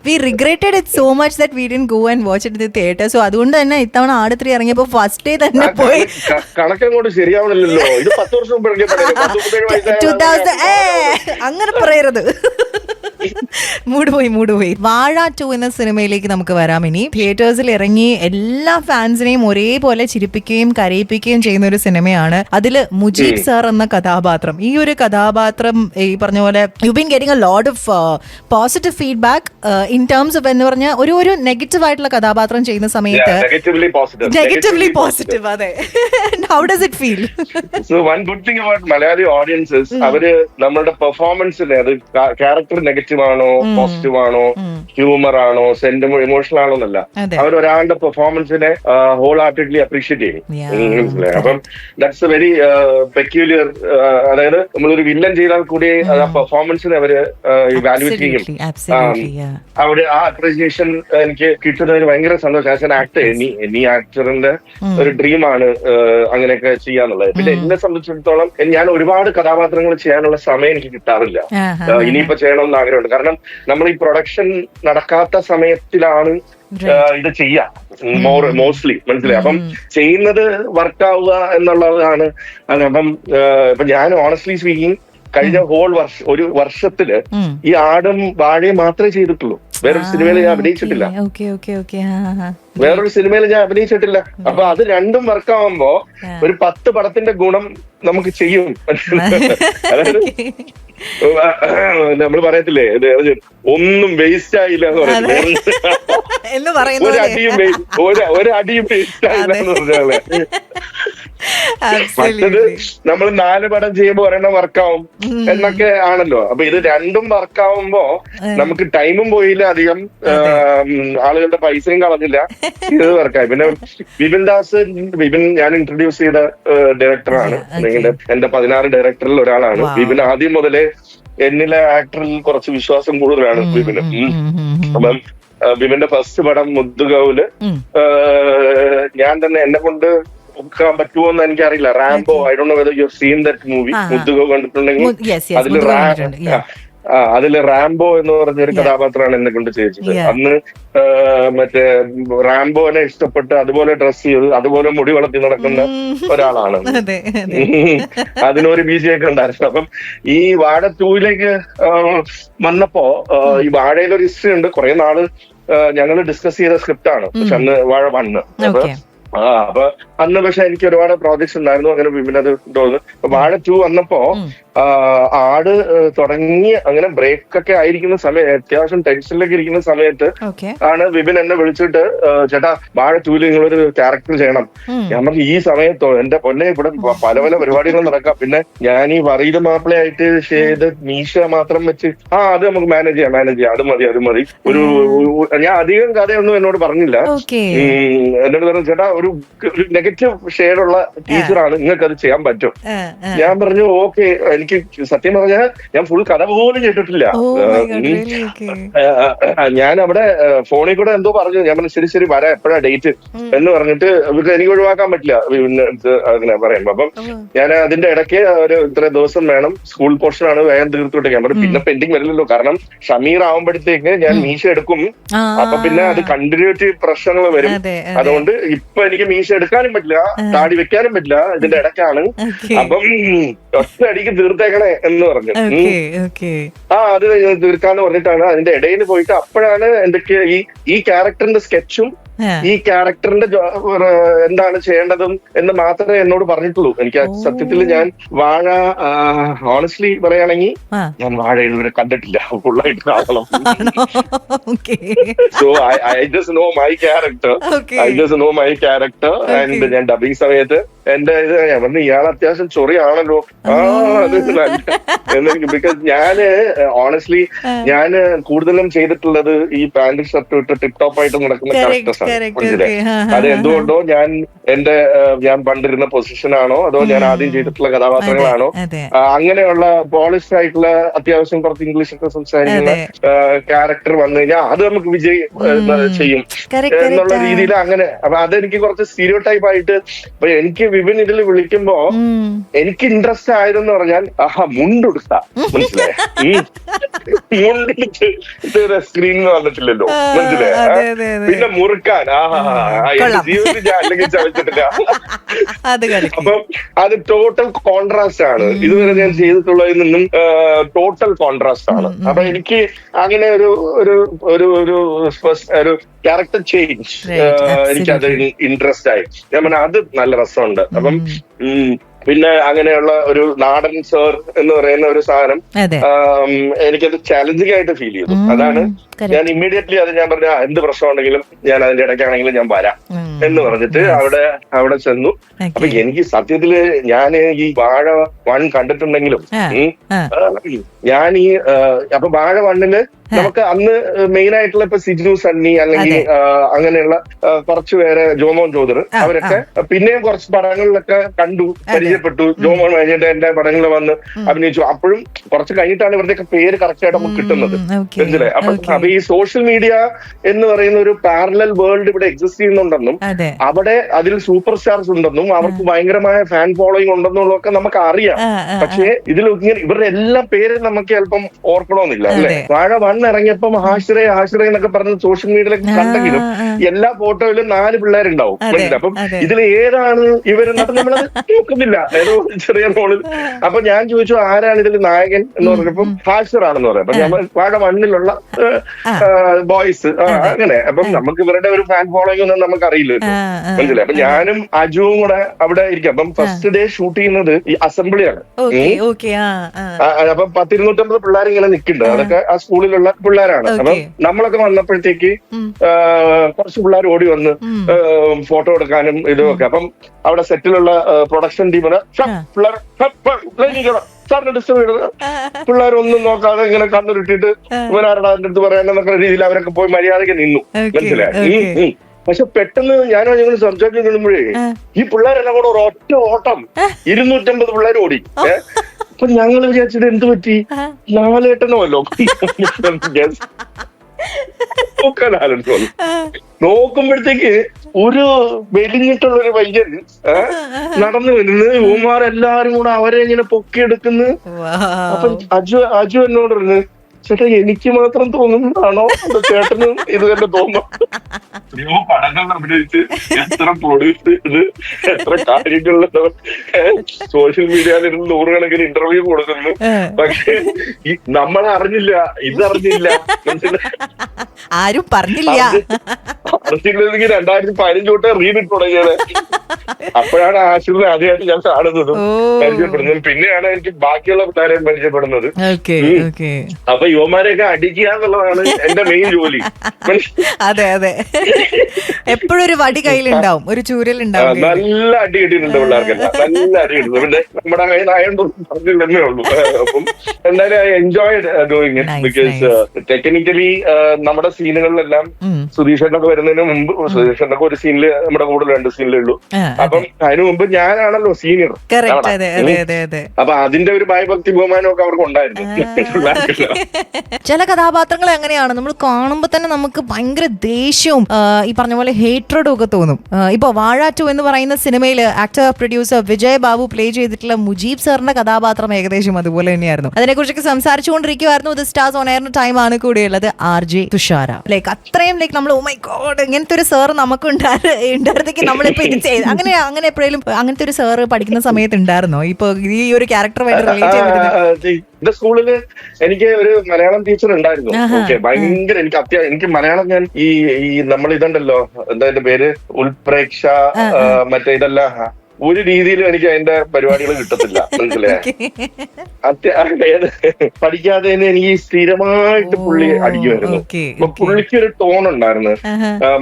we regretted it so much that we didn't go and watch it in the theater. So അതുകൊണ്ട് തന്നെ ഇത്തവണ ആട് 3 ഇറങ്ങിയപ്പോൾ first day തന്നെ പോയി. കണക്കങ്ങോട്ട് ശരിയാവണില്ലല്ലോ, ഇത് 10 വർഷം മുമ്പ് അങ്ങനെ പറയരുത്. മൂഡ് പോയി. വാഴ 2 എന്ന സിനിമയിലേക്ക് നമുക്ക് വരാം. ഇനി തിയേറ്റേഴ്സിൽ ഇറങ്ങി എല്ലാ ഫാൻസിനെയും ഒരേപോലെ ചിരിപ്പിക്കുകയും കരയിപ്പിക്കുകയും ചെയ്യുന്ന ഒരു സിനിമയാണ്. അതില് മുജീബ് സാർ എന്ന കഥാപാത്രം, ഈ ഒരു കഥാപാത്രം ഈ പറഞ്ഞ പോലെ you been getting a lot of positive feedback in terms of എന്ന് പറഞ്ഞാൽ ഒരു നെഗറ്റീവ് ആയിട്ടുള്ള കഥാപാത്രം ചെയ്യുന്ന സമയത്ത് നെഗറ്റീവ്ലി പോസിറ്റീവ്. അതെ, how does it feel? So one good thing about Malayali audiences, അവര് നമ്മളുടെ പെർഫോമൻസിന് അത് ക്യാരക്ടർ നെഗറ്റീവ് ആണോ പോസിറ്റീവ് ആണോ ഹ്യൂമർ ആണോ ഇമോഷണൽ ആണോ എന്നല്ല, അവർ ഒരാളുടെ പെർഫോമൻസിനെ ഹോൾ ഹാർട്ടഡ്ലി അപ്രീഷിയേറ്റ് ചെയ്യും. മനസ്സിലായി? അപ്പം ദാറ്റ്സ് എ വെരി പെക്യൂലിയർ, അതായത് നമ്മളൊരു വില്ലൻ ചെയ്താൽ കൂടി ആ പെർഫോമൻസിനെ അവര് ഇവാലുവേറ്റ് ചെയ്യും. അവിടെ ആ അപ്രീസിയേഷൻ എനിക്ക് കിട്ടുന്നതിന് ഭയങ്കര സന്തോഷം. ആസ് എൻ ആക്ടർ, എനി ആക്ടറിന്റെ ഒരു ഡ്രീമാണ് അങ്ങനെയൊക്കെ ചെയ്യാന്നുള്ളത്. പിന്നെ എന്നെ സംബന്ധിച്ചിടത്തോളം ഞാൻ ഒരുപാട് കഥാപാത്രങ്ങൾ ചെയ്യാനുള്ള സമയം എനിക്ക് കിട്ടാറില്ല. ഇനിയിപ്പോ ചെയ്യണമെന്ന് ആഗ്രഹമുണ്ട്. കാരണം നമ്മൾ ഈ പ്രൊഡക്ഷൻ നടക്കാത്ത സമയത്തിലാണ് ഇത് ചെയ്യാം മോസ്റ്റ്ലി. മനസ്സിലായി? അപ്പം ചെയ്യുന്നത് വർക്കാവുക എന്നുള്ളതാണ്. അപ്പം ഇപ്പൊ ഞാൻ ഓണസ്റ്റ്ലി സ്പീക്കിംഗ് കഴിഞ്ഞ ഒരു വർഷത്തില് ഈ ആടും വാഴയും മാത്രമേ ചെയ്തിട്ടുള്ളൂ. വേറൊരു സിനിമയിൽ ഞാൻ അഭിനയിച്ചിട്ടില്ല. അപ്പൊ അത് രണ്ടും വർക്കാവുമ്പോ ഒരു 10 പടത്തിന്റെ ഗുണം നമുക്ക് ചെയ്യും. അതായത് നമ്മൾ പറയത്തില്ലേ, ഒന്നും വേസ്റ്റ് ആയില്ല എന്ന് പറയുന്നത്. ഒരു അടിയും വേസ്റ്റ് ആയില്ല എന്ന് പറഞ്ഞാല് മറ്റത് നമ്മൾ 4 പടം ചെയ്യുമ്പോ ഒരെണ്ണം വർക്കാവും എന്നൊക്കെ ആണല്ലോ. അപ്പൊ ഇത് രണ്ടും വർക്കാവുമ്പോ നമുക്ക് ടൈമും പോയില്ല, അധികം ആളുകളുടെ പൈസയും കളഞ്ഞില്ല, ഇത് വർക്കായി. പിന്നെ വിപിൻ ഞാൻ ഇൻട്രൊഡ്യൂസ് ചെയ്ത ഡയറക്ടറാണ്. എന്റെ 16 ഡയറക്ടറിൽ ഒരാളാണ് വിപിൻ. ആദ്യം മുതലേ എന്നിലെ ആക്ടറിൽ കുറച്ച് വിശ്വാസം കൂടുതലാണ് വിപിന്. അപ്പം വിപിന്റെ ഫസ്റ്റ് പടം മുദ്ദുഗൌല് ഞാൻ തന്നെ എന്നെ കൊണ്ട് നോക്കാൻ പറ്റുമോ എന്ന് എനിക്കറിയില്ല. Rambo, I don't know whether you have seen that movie. Mudhugauv കണ്ടിട്ടുണ്ടെങ്കിൽ അതില് റാംബോ എന്ന് പറഞ്ഞൊരു കഥാപാത്രമാണ് എന്നെ കൊണ്ട് ചെയ്യിച്ചത്. അന്ന് മറ്റേ റാംബോനെ ഇഷ്ടപ്പെട്ട് അതുപോലെ ഡ്രസ് ചെയ്ത് അതുപോലെ മുടി വളർത്തി നടക്കുന്ന ഒരാളാണ്. അതിനൊരു ബീജിയൊക്കെ ഉണ്ടായിരുന്നു. അപ്പം ഈ വാഴ 2ലേക്ക് വന്നപ്പോ ഈ വാഴയിലൊരു ഹിസ്റ്ററി ഉണ്ട്. കുറെ നാള് ഞങ്ങൾ ഡിസ്കസ് ചെയ്ത സ്ക്രിപ്റ്റ് ആണ്. പക്ഷെ അന്ന് വാഴ 1. അപ്പൊ അന്ന് പക്ഷെ എനിക്ക് ഒരുപാട് പ്രോജക്ട്സ് ഉണ്ടായിരുന്നു. അങ്ങനെ വിപിനത് തോന്നുന്നു. വാഴ 2 വന്നപ്പോ ആട് തുടങ്ങി അങ്ങനെ ബ്രേക്ക് ഒക്കെ ആയിരിക്കുന്ന സമയം, അത്യാവശ്യം ടെൻഷനിലൊക്കെ ഇരിക്കുന്ന സമയത്ത് ആണ് വിപിൻ എന്നെ വിളിച്ചിട്ട്, ചേട്ടാ വാഴ 2 നിങ്ങളൊരു ക്യാരക്ടർ ചെയ്യണം. ഞാൻ പറഞ്ഞു ഈ സമയത്തോ എന്റെ പൊന്നെ, ഇവിടെ പല പല പരിപാടികളും നടക്കാം. പിന്നെ ഞാൻ ഈ വറീത് മാപ്പിളയായിട്ട് ചെയ്ത് മീശ മാത്രം വെച്ച് അത് നമുക്ക് മാനേജ് ചെയ്യാം, അത് മതി. ഞാൻ അധികം കഥയൊന്നും എന്നോട് പറഞ്ഞില്ല. എന്നോട് പറഞ്ഞു, ചേട്ടാ ഒരു നെഗറ്റീവ് ഷെയ്ഡുള്ള ടീച്ചറാണ്, നിങ്ങൾക്ക് അത് ചെയ്യാൻ പറ്റും. ഞാൻ പറഞ്ഞു ഓക്കെ. എനിക്ക് സത്യം പറഞ്ഞാൽ ഞാൻ ഫുൾ കഥ പോലും കേട്ടിട്ടില്ല. ഞാൻ അവിടെ ഫോണിൽ കൂടെ എന്തോ പറഞ്ഞു. ഞാൻ പറഞ്ഞു ശരി വരാം, എപ്പോഴാ ഡേറ്റ് എന്ന് പറഞ്ഞിട്ട് എനിക്ക് ഒഴിവാക്കാൻ പറ്റില്ല അങ്ങനെ പറയുമ്പോ. അപ്പം ഞാൻ അതിന്റെ ഇടയ്ക്ക് ഒരു ഇത്ര ദിവസം വേണം, സ്കൂൾ പോർഷൻ ആണ്, വേഗം തീർത്തുവിട്ട്. ഞാൻ പറഞ്ഞു പിന്നെ പെൻഡിങ് വരില്ലല്ലോ, കാരണം ഷമീർ ആവുമ്പോഴത്തേക്ക് ഞാൻ മീശ എടുക്കും. അപ്പൊ പിന്നെ അത് കണ്ടിന്യൂറ്റി പ്രശ്നങ്ങൾ വരും. അതുകൊണ്ട് ഇപ്പൊ എനിക്ക് മീശ എടുക്കാനും പറ്റില്ല, താടി വെക്കാനും പറ്റില്ല, ഇതിന്റെ ഇടയ്ക്കാണ്. അപ്പം ഒറ്റയടിക്ക് തീർത്തേക്കണേ എന്ന് പറഞ്ഞു. അത് തീർക്കാന്ന് പറഞ്ഞിട്ടാണ് അതിന്റെ ഇടയിൽ പോയിട്ട് അപ്പോഴാണ് എന്തൊക്കെ ഈ ക്യാരക്ടറിന്റെ സ്കെച്ചും ഈ ക്യാരക്ടറിന്റെ എന്താണ് ചെയ്യേണ്ടതും എന്ന് മാത്രമേ എന്നോട് പറഞ്ഞിട്ടുള്ളൂ. എനിക്ക് സത്യത്തിൽ ഞാൻ വാഴ ഓണസ്റ്റ്ലി പറയുകയാണെങ്കിൽ ഞാൻ വാഴ ഇതുവരെ കണ്ടിട്ടില്ല ഫുള്ളായിട്ട് കാണണം. So I just know my character and ഞാൻ ഡബിങ് സമയത്ത് എന്റെ ഇത് ഞാൻ പറഞ്ഞു ഇയാൾ അത്യാവശ്യം ചൊറിയാണല്ലോ. ബിക്കോസ് ഞാന് ഓണസ്റ്റ്ലി ഞാന് കൂടുതലും ചെയ്തിട്ടുള്ളത് ഈ പാന്റ് ഷർട്ട് ഇട്ട് ടിപ് ടോപ്പ് ആയിട്ട് നടക്കുന്ന ക്യാരക്ടേഴ്സ്. അത് എന്തുകൊണ്ടോ ഞാൻ പണ്ടിരുന്ന പൊസിഷനാണോ അതോ ഞാൻ ആദ്യം ചെയ്തിട്ടുള്ള കഥാപാത്രങ്ങളാണോ അങ്ങനെയുള്ള പോളിഷ്ഡ് ആയിട്ടുള്ള അത്യാവശ്യം കുറച്ച് ഇംഗ്ലീഷ് ഒക്കെ സംസാരിക്കുന്ന ക്യാരക്ടർ വന്നു കഴിഞ്ഞാൽ അത് നമുക്ക് വിജയ് ചെയ്യും എന്നുള്ള രീതിയിൽ അങ്ങനെ. അപ്പൊ അതെനിക്ക് കുറച്ച് സ്റ്റീരിയോ ടൈപ്പ് ആയിട്ട് എനിക്ക് വിപിൻ ഇതിൽ വിളിക്കുമ്പോ എനിക്ക് ഇൻട്രസ്റ്റ് ആയതെന്ന് പറഞ്ഞാൽ മുണ്ടെടുത്ത മനസ്സിലായ മുണ്ടിട്ട് സ്ക്രീനിൽ വന്നിട്ടില്ലല്ലോ മനസ്സിലായ. പിന്നെ മുറുക്ക ചവയ്ക്കാൻ എന്റെ ജീവിതത്തിൽ ഞാൻ അല്ലെങ്കിൽ ചവച്ചിട്ടില്ല. അപ്പം അത് ടോട്ടൽ കോൺട്രാസ്റ്റ് ആണ്. ഇതുവരെ ഞാൻ ചെയ്തിട്ടുള്ളതിൽ നിന്നും ടോട്ടൽ കോൺട്രാസ്റ്റ് ആണ്. അപ്പൊ എനിക്ക് അങ്ങനെ ഒരു ക്യാരക്ടർ ചേഞ്ച് എനിക്കത് ഇൻട്രസ്റ്റ് ആയി. ഞാൻ പറഞ്ഞ അത് നല്ല രസമുണ്ട്. അപ്പം പിന്നെ അങ്ങനെയുള്ള ഒരു നാടൻ സർ എന്ന് പറയുന്ന ഒരു സാധനം എനിക്കത് ചാലഞ്ചിങ് ആയിട്ട് ഫീൽ ചെയ്തു. അതാണ് ഞാൻ ഇമ്മീഡിയറ്റ്ലി അത് ഞാൻ പറഞ്ഞ എന്ത് പ്രശ്നം ഉണ്ടെങ്കിലും ഞാൻ അതിന്റെ ഇടയ്ക്കാണെങ്കിലും ഞാൻ വരാം എന്ന് പറഞ്ഞിട്ട് അവിടെ ചെന്നു. അപ്പൊ എനിക്ക് സത്യത്തില് ഞാൻ ഈ വാഴ 1 കണ്ടിട്ടുണ്ടെങ്കിലും ഞാൻ അപ്പൊ വാഴ 1 നമുക്ക് അന്ന് മെയിൻ ആയിട്ടുള്ള ഇപ്പൊ സിജു സണ്ണി അല്ലെങ്കിൽ അങ്ങനെയുള്ള കുറച്ചു പേര്, ജോമോൻ ജോദർ, അവരൊക്കെ പിന്നെയും കുറച്ച് പടങ്ങളിലൊക്കെ കണ്ടു, പരിചയപ്പെട്ടു. ജോമോൻ കഴിഞ്ഞിട്ട് എന്റെ പടങ്ങളിൽ വന്ന് അഭിനയിച്ചു. അപ്പോഴും കുറച്ച് കഴിഞ്ഞിട്ടാണ് ഇവരുടെയൊക്കെ പേര് കറക്റ്റ് ആയിട്ട് നമുക്ക് കിട്ടുന്നത്. മനസ്സിലായി? അപ്പൊ ഈ സോഷ്യൽ മീഡിയ എന്ന് പറയുന്ന ഒരു പാരലൽ വേൾഡ് ഇവിടെ എക്സിസ്റ്റ് ചെയ്യുന്നുണ്ടെന്നും അവിടെ അതിൽ സൂപ്പർ സ്റ്റാർസ് ഉണ്ടെന്നും അവർക്ക് ഭയങ്കരമായ ഫാൻ ഫോളോയിങ് ഉണ്ടെന്നുള്ളതൊക്കെ നമുക്ക് അറിയാം. പക്ഷേ ഇതിൽ ഇങ്ങനെ ഇവരുടെ എല്ലാ പേരും നമുക്ക് ചിലപ്പം ഓർക്കണമെന്നില്ല അല്ലെ? വാഴ 1 ഇറങ്ങിയപ്പം ആശ്രയ എന്നൊക്കെ പറഞ്ഞ് സോഷ്യൽ മീഡിയയിലൊക്കെ കണ്ടെങ്കിലും എല്ലാ ഫോട്ടോയിലും 4 പിള്ളേരുണ്ടാവും. അപ്പം ഇതിൽ ഏതാണ് ഇവരെന്നൊക്കെ നമ്മളത് നോക്കുന്നില്ല, ഏതോ ചെറിയ റോളിൽ. അപ്പൊ ഞാൻ ചോദിച്ചു ആരാണ് ഇതിൽ നായകൻ എന്ന് പറഞ്ഞപ്പം ഹാഷിറാണെന്ന് പറയാം. അപ്പൊ നമ്മൾ വാഴ 1 ബോയ്സ് അങ്ങനെ. അപ്പം നമുക്ക് ഇവരുടെ ഒരു ഫാൻ ഫോളോയിങ് ഒന്നും നമുക്ക് അറിയില്ല, മനസ്സിലായി? അപ്പൊ ഞാനും അജുവും കൂടെ അവിടെ ഇരിക്കും. അപ്പം ഫസ്റ്റ് ഡേ ഷൂട്ട് ചെയ്യുന്നത് ഈ അസംബ്ലിയാണ്. അപ്പം 250 പിള്ളേർ ഇങ്ങനെ നിൽക്കുന്നുണ്ട്. അതൊക്കെ ആ സ്കൂളിലുള്ള പിള്ളേരാണ്. അപ്പം നമ്മളൊക്കെ വന്നപ്പോഴത്തേക്ക് കുറച്ച് പിള്ളേർ ഓടി വന്ന് ഫോട്ടോ എടുക്കാനും ഇതുമൊക്കെ. അപ്പം അവിടെ സെറ്റിലുള്ള പ്രൊഡക്ഷൻ ടീമിന് സാറിന് ഡിസ്റ്റർബ് ചെയ്തത് പിള്ളേരൊന്നും നോക്കാതെ ഇങ്ങനെ കണ്ണുരുട്ടിട്ട് ഇവനാരുടെ അതിന്റെ അടുത്ത് പറയാനെന്നൊക്കെ രീതിയിൽ അവരൊക്കെ പോയി മര്യാദയ്ക്ക് നിന്നു, മനസ്സിലായി? പക്ഷെ പെട്ടെന്ന് ഞാനോ ഞങ്ങൾ സംസാരിച്ചു നിന്നുമ്പോഴേ ഈ പിള്ളേരെല്ലാം കൂടെ ഒരൊറ്റ ഓട്ടം 250 പിള്ളേർ ഓടി. അപ്പൊ ഞങ്ങൾ വിചാരിച്ചത് എന്ത് പറ്റി, ലാലേട്ടനോ അല്ലോ നോക്കുമ്പോഴത്തേക്ക് ഒരു വെലിഞ്ഞിട്ടുള്ള ഒരു പയ്യൻ നടന്നു വരുന്നത്. യുവമാരെല്ലാരും കൂടെ അവരെ ഇങ്ങനെ പൊക്കിയെടുക്കുന്നു. അപ്പൊ അജു എന്നോട് പറഞ്ഞു, ചേട്ടാ എനിക്ക് മാത്രം തോന്നുന്നതാണോ ചേട്ടനും ഇത് തന്നെ തോന്നുന്നു? പടങ്ങൾ അഭിനയിച്ച് എത്ര പ്രൊഡ്യൂസ് ചെയ്ത് എത്ര കാര്യങ്ങളിൽ സോഷ്യൽ മീഡിയയിൽ 100 കണക്കിന് ഇന്റർവ്യൂ കൊടുക്കുന്നു. പക്ഷെ നമ്മൾ അറിഞ്ഞില്ല, ഇതറിഞ്ഞില്ല, ആരും പറഞ്ഞില്ല. അറിഞ്ഞില്ലെങ്കിൽ 2015 തൊട്ട് റീഡിട്ട് തുടങ്ങിയത്. അപ്പോഴാണ് ആശുപത്രി ആദ്യമായിട്ട് ഞാൻ കാണുന്നതും പരിചയപ്പെടുന്നതും. പിന്നെയാണ് എനിക്ക് ബാക്കിയുള്ള പിള്ളേരെയും പരിചയപ്പെടുന്നത്. അപ്പൊ യുവമാരെയൊക്കെ അടിക്കുക എന്നുള്ളതാണ് എന്റെ മെയിൻ ജോലി. അതെ അതെ, എപ്പോഴും ഒരു വടി കയ്യിലുണ്ടാവും, ഒരു ചൂരലുണ്ടാവും. നല്ല അടി കിട്ടിയിട്ടുണ്ട് പിള്ളേർക്കെല്ലാം, നല്ല അടി കിട്ടുന്നു. പിന്നെ നമ്മുടെ കയ്യിലായോണ്ടൊന്നും പറഞ്ഞില്ലെന്നേ ഉള്ളൂ. അപ്പം എന്തായാലും I enjoyed doing it because technically നമ്മുടെ സീനുകളിലെല്ലാം സുധീഷേട്ടനൊക്കെ വരുന്നതിന് മുമ്പ്, സുധീഷേട്ടനൊക്കെ ഒരു സീനില് നമ്മുടെ കൂടെ 2 സീനിലേ ഉള്ളൂ. അപ്പം അതിനു മുമ്പ് ഞാനാണല്ലോ സീനിയർ. അപ്പൊ അതിന്റെ ഒരു ഭയഭക്തി ബഹുമാനം ഒക്കെ അവർക്ക് ഉണ്ടായിരുന്നു. ചില കഥാപാത്രങ്ങൾ എങ്ങനെയാണ് നമ്മൾ കാണുമ്പോ തന്നെ നമുക്ക് ഭയങ്കര ദേഷ്യവും ഈ പറഞ്ഞ പോലെ ഹേറ്റ്രഡും ഒക്കെ തോന്നും. ഇപ്പൊ വാഴ 2 എന്ന് പറയുന്ന സിനിമയില് actor producer Vijay Babu play ചെയ്തിട്ടുള്ള മുജീബ് സാറിന്റെ കഥാപാത്രം ഏകദേശം അതുപോലെ തന്നെയായിരുന്നു. അതിനെക്കുറിച്ചൊക്കെ സംസാരിച്ചുകൊണ്ടിരിക്കുവായിരുന്നു. ഇത് സ്റ്റാർസ് ഓൺ എയറിന്റെ ടൈം ആണ് കൂടെയുള്ളത് RJ തുഷാര. ലൈക്ക് അത്രയും ലൈക്ക് നമ്മൾ ഓ മൈ ഗോഡ് ഇങ്ങനത്തെ ഒരു സാർ നമുക്ക് ഉണ്ടായിരുന്നെങ്കിൽ നമ്മളിപ്പോ ഇത് ചെയ്ത് അങ്ങനെ എപ്പോഴും അങ്ങനത്തെ ഒരു സാറ് പഠിക്കുന്ന സമയത്ത് ഉണ്ടായിരുന്നോ? ഇപ്പൊ ഈ ഒരു ക്യാരക്ടറുമായിട്ട് റിലേറ്റ് ചെയ്ത് എന്റെ സ്കൂളില് എനിക്ക് ഒരു മലയാളം ടീച്ചർ ഉണ്ടായിരുന്നു. ഓക്കെ, ഭയങ്കര എനിക്ക് മലയാളം ഞാൻ ഈ നമ്മൾ ഇതുണ്ടല്ലോ, എന്താ എന്റെ പേര്, ഉൾപ്രേക്ഷ, മറ്റേ ഇതല്ല, ഒരു രീതിയിലും എനിക്ക് അതിന്റെ പരിപാടികൾ കിട്ടത്തില്ല, മനസ്സിലായേ? പഠിക്കാതെ തന്നെ എനിക്ക് സ്ഥിരമായിട്ട് പുള്ളി അടിക്കുമായിരുന്നു. അപ്പൊ പുള്ളിക്ക് ഒരു ടോൺ ഉണ്ടായിരുന്നു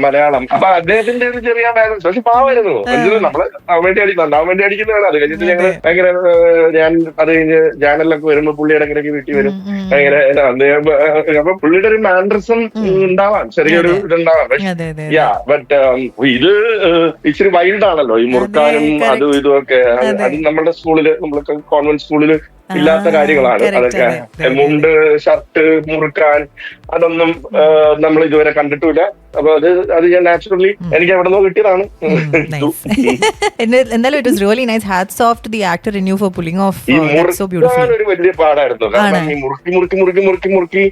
മലയാളം. അപ്പൊ അദ്ദേഹത്തിന്റെ ഒരു ചെറിയ ബാലൻസ്, പക്ഷെ പാവായിരുന്നു. നമ്മള് വേണ്ടി അടിക്കുന്നതാണ്. അത് കഴിഞ്ഞിട്ട് ഞങ്ങള് ഭയങ്കര ഞാൻ അത് കഴിഞ്ഞ് ചാനലിലൊക്കെ വരുമ്പോ പുള്ളിയുടെ ഇടയ്ക്ക് വീട്ടിൽ വരും. ഭയങ്കര അപ്പൊ പുള്ളിയുടെ ഒരു മാൻഡ്രസം ഉണ്ടാവാം, ചെറിയൊരു ഇതുണ്ടാവാം. ബട്ട് ഇത് ഇച്ചിരി വൈൽഡ് ആണല്ലോ, ഈ മുറുക്കാനും അതും ഇതുമൊക്കെ. അത് നമ്മുടെ സ്കൂളില്, നമ്മളൊക്കെ കോൺവെന്റ് സ്കൂളില് ഇല്ലാത്ത കാര്യങ്ങളാണ് അതൊക്കെ. മുണ്ട്, ഷർട്ട് മുറുക്കാൻ അതൊന്നും നമ്മൾ ഇതുവരെ കണ്ടിട്ടില്ല. അപ്പൊ അത് ഞാൻ നാച്ചുറലി എനിക്ക് എവിടെ നിന്നോ കിട്ടിയതാണ്. എന്തായാലും it was really nice. Hats of two the actor in you for pulling of ഈ മുറുക്കാൻ ഒരു വലിയ പാടായിരുന്നു. കാരണം ഈ മുറുക്കി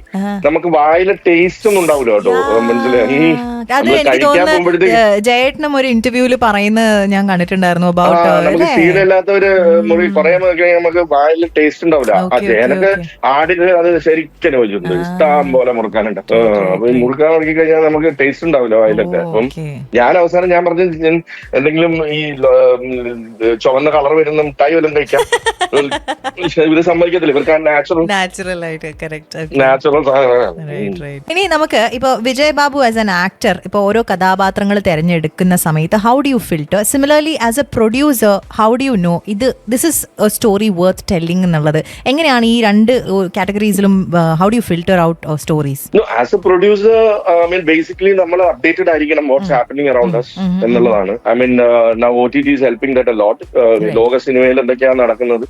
നമുക്ക് വായിലെ ടേസ്റ്റ് ഒന്നും ഉണ്ടാവില്ല കേട്ടോ, മനസ്സിലായി. അത് എനിക്ക് തോന്നുന്നു ജയേട്ടനും ഒരു ഇന്റർവ്യൂല് പറയുന്നത് ഞാൻ കണ്ടിട്ടുണ്ടായിരുന്നു നമുക്ക് ശീലമില്ലാത്തവര് മുറി പറയാൻ നമുക്ക് വായിൽ ടേസ്റ്റ് ഉണ്ടാവില്ല. ആ ജയനൊക്കെ ആടിന് അത് ശരിക്കും യോജിച്ചു, ഇഷ്ടം പോലെ മുറുക്കാനുണ്ട്. അപ്പൊ ഈ മുറുക്കാൻ മുറുക്കി കഴിഞ്ഞാൽ നമുക്ക് ടേസ്റ്റ് ഉണ്ടാവില്ല വായിലൊക്കെ. അപ്പം ഞാൻ അവസാനം ഞാൻ പറഞ്ഞു എന്തെങ്കിലും ഈ ചുവന്ന കളർ വരുന്ന മിഠായി വല്ലതും കഴിക്കാം. ഇവര് സമ്മതിക്കത്തില്ല, ഇവർക്ക് നാച്ചുറൽ സാധനമാണ്. ഇനി നമുക്ക് ഇപ്പൊ Vijay Babu as an actor ഇപ്പൊ ഓരോ കഥാപാത്രങ്ങൾ തെരഞ്ഞെടുക്കുന്ന സമയത്ത് how do you filter? Similarly as a producer how do you know this is a story worth telling എന്നുള്ളത്? എങ്ങനെയാണ് ഈ രണ്ട് കാറ്റഗറീസിലും how do you filter out stories? As a producer basically നമ്മൾ അപ്ഡേറ്റഡ് ആയിരിക്കണം വാട്ട്സ് ഹാപ്പനിങ് അറൌണ്ട് us എന്നുള്ളതാണ്. now OTT is helping that a lot. ലോക സിനിമയിൽ എന്തൊക്കെയാണ് നടക്കുന്നത്,